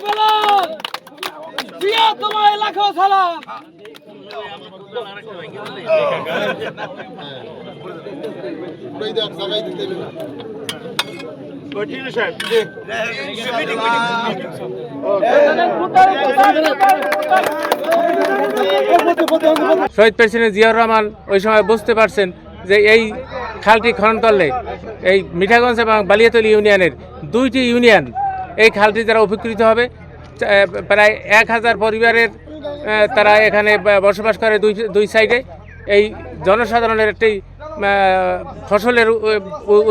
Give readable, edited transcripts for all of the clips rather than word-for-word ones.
বেলাল জিয়া তোমায় লাখো সালাম। শহীদ প্রেসিডেন্ট জিয়াউর রহমান ওই সময় বুঝতে পারছেন যে এই খালটি খনন করলে এই মিঠাগঞ্জ এবং বালিয়াতলী ইউনিয়নের দুইটি ইউনিয়ন এই খালটি দ্বারা উপকৃত হবে। প্রায় 1000 পরিবারের তারা এখানে বসবাস করে দুই সাইডে। এই জনসাধারণের একটি ফসলের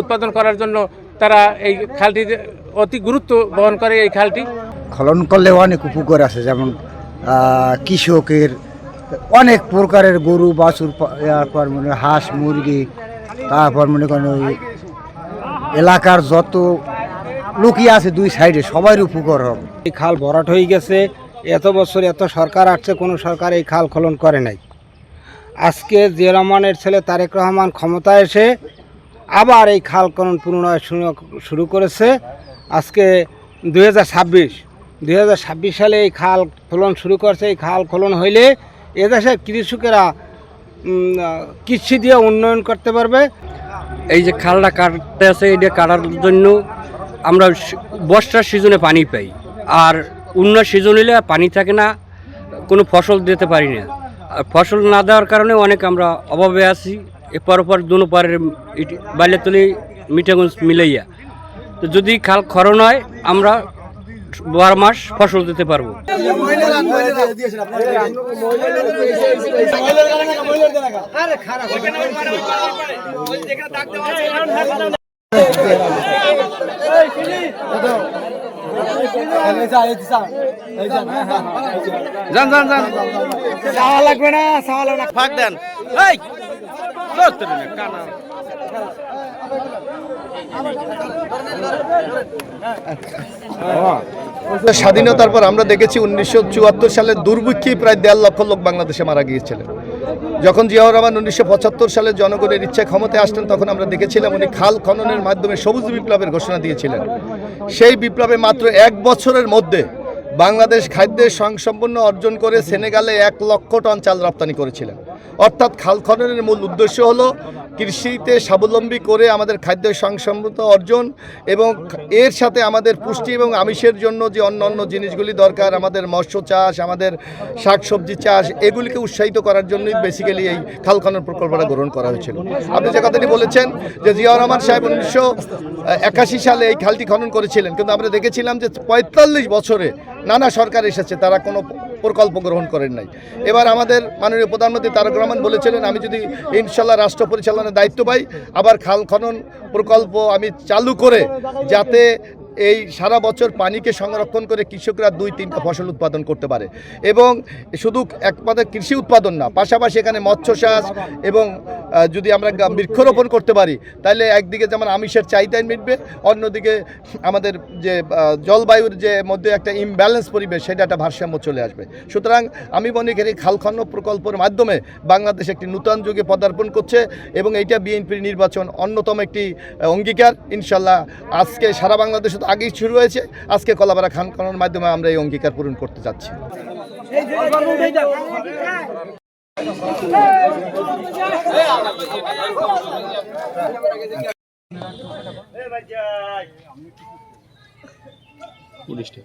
উৎপাদন করার জন্য তারা এই খালটি অতি গুরুত্ব বহন করে। এই খালটি খনন করলে অনেক উপকার আছে, যেমন কৃষকের অনেক প্রকারের গরু বাছুর, তারপর মনে হাঁস মুরগি, তারপর মনে করেন ওই এলাকার যত লোকই আছে দুই সাইডে সবাই উপকার হবে। এই খাল ভরাট হয়ে গেছে, এত বছর এত সরকার আসছে, কোনো সরকার এই খাল খনন করে নাই। আজকে জিয়া রহমানের ছেলে তারেক রহমান ক্ষমতায় এসে আবার এই খাল খনন পুনরায় শুরু করেছে। আজকে 2026 সালে এই খাল খনন শুরু করছে। এই খাল খনন হইলে এদেশের কৃষকেরা কৃষি দিয়ে উন্নয়ন করতে পারবে। এই যে খালটা কাটতে আছে, এটা কাটার জন্য আমরা বর্ষার সিজনে পানি পাই, আর অন্য সিজন হলে পানি থাকে না, কোনো ফসল দিতে পারি না। আর ফসল না দেওয়ার কারণে অনেক আমরা অভাবে আছি। এরপর দোনো পারের বালিয়াতলী মিঠাগঞ্জ মিলাইয়া, তো যদি খাল খনন হয় আমরা 12 মাস ফসল দিতে পারবো। লাগবে না, ফাঁক দেন। স্বাধীনতার পর আমরা দেখেছি 1974 সালে দুর্ভিক্ষে প্রায় 1.5 লক্ষ লোক বাংলাদেশে মারা গিয়েছিলেন। যখন জিয়াউর রহমান 1975 সালে জনগণের ইচ্ছায় ক্ষমতায় আসলেন, তখন আমরা দেখেছিলাম উনি খাল খননের মাধ্যমে সবুজ বিপ্লবের ঘোষণা দিয়েছিলেন। সেই বিপ্লবে মাত্র 1 বছরের মধ্যে বাংলাদেশ খাদ্যের স্বয়ংসম্পূর্ণ অর্জন করে সেনেগালে 1 লক্ষ টন চাল রপ্তানি করেছিলেন। অর্থাৎ খাল খননের মূল উদ্দেশ্য হলো কৃষিতে স্বাবলম্বী করে আমাদের খাদ্য স্বয়ংসম্পূর্ণ অর্জন, এবং এর সাথে আমাদের পুষ্টি এবং আমিষের জন্য যে অন্যান্য জিনিসগুলি দরকার, আমাদের মৎস্য চাষ, আমাদের শাকসবজি চাষ, এগুলিকে উৎসাহিত করার জন্যই বেসিক্যালি এই খাল খনন প্রকল্পটা গ্রহণ করা হয়েছিল। আপনি যে কথাটি বলেছেন যে জিয়াউর রহমান সাহেব 1981 সালে এই খালটি খনন করেছিলেন, কিন্তু আমরা দেখেছিলাম যে 45 বছরে নানা সরকার এসেছে, তারা কোনো প্রকল্প গ্রহণ করেন নাই। এবার আমাদের মাননীয় প্রধানমন্ত্রী তারেক রহমান বলেছিলেন, আমি যদি ইনশাল্লাহ রাষ্ট্র পরিচালনার দায়িত্ব পাই, আবার খাল খনন প্রকল্প আমি চালু করে যাতে এই সারা বছর পানিকে সংরক্ষণ করে কৃষকরা 2-3টা ফসল উৎপাদন করতে পারে, এবং শুধু একমাত্র কৃষি উৎপাদন না, পাশাপাশি এখানে মৎস্য চাষ এবং যদি আমরা বৃক্ষরোপণ করতে পারি, তাহলে একদিকে যেমন আমিষের চাহিদা মিটবে, অন্যদিকে আমাদের যে জলবায়ুর যে মধ্যে একটা ইমব্যালেন্স পরিবেশ, সেটা একটা ভারসাম্য চলে আসবে। সুতরাং আমি মনে করি খাল খনন প্রকল্পের মাধ্যমে বাংলাদেশ একটি নূতন যুগে পদার্পণ করছে, এবং এইটা বিএনপির নির্বাচন অন্যতম একটি অঙ্গীকার। ইনশাল্লাহ আজকে সারা বাংলাদেশ আগেই শুরু হয়েছে, আজকে কলাপাড়া খাল খননের মাধ্যমে আমরা এই অঙ্গীকার পূরণ করতে যাচ্ছি। পুলিশটা